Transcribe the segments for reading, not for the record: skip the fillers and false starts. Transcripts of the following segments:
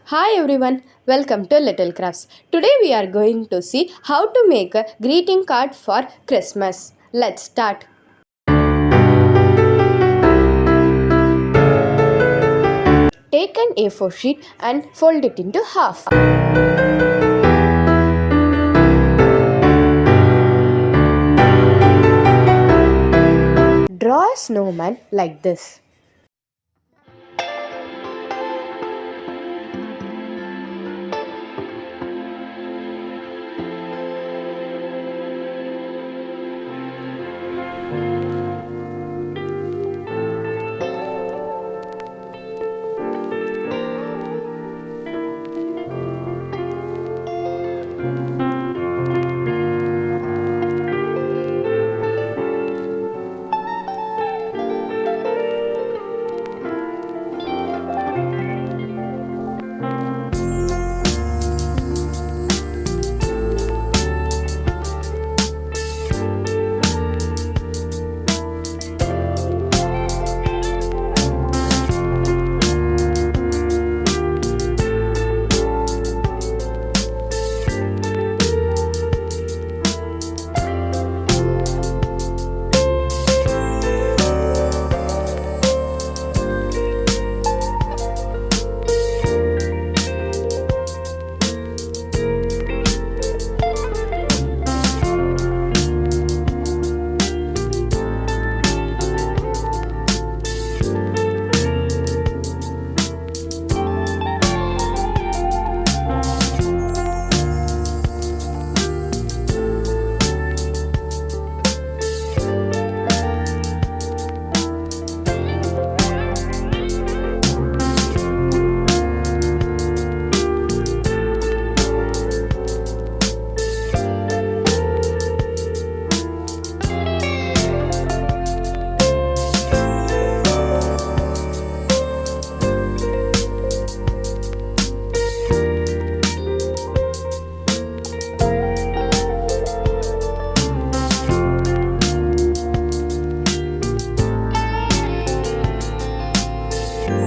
Hi everyone, welcome to Little Crafts. Today we are going to see how to make a greeting card for Christmas. Let's start. Take an A4 sheet and fold it into half. Draw a snowman like this.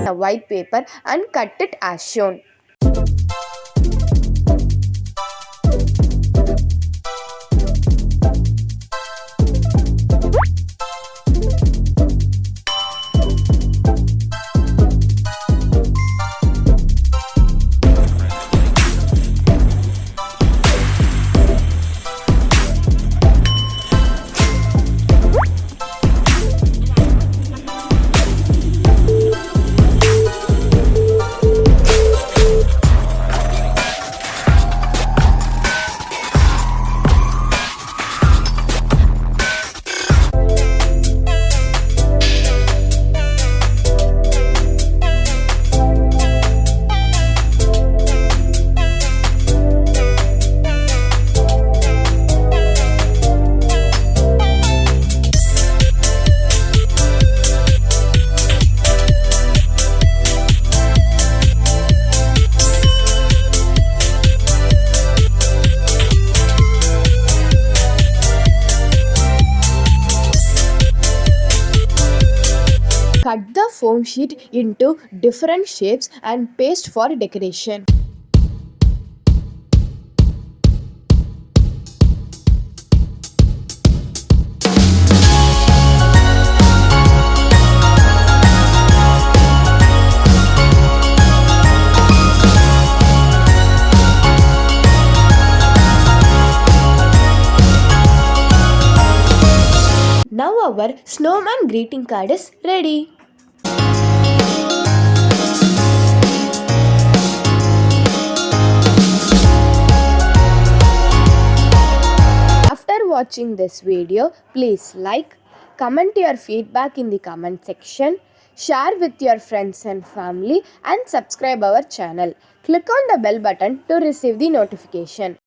A white paper and cut it as shown. Cut the foam sheet into different shapes and paste for decoration. Now our snowman greeting card is ready. After watching this video, please like, comment your feedback in the comment section, share with your friends and family and subscribe our channel. Click on the bell button to receive the notification.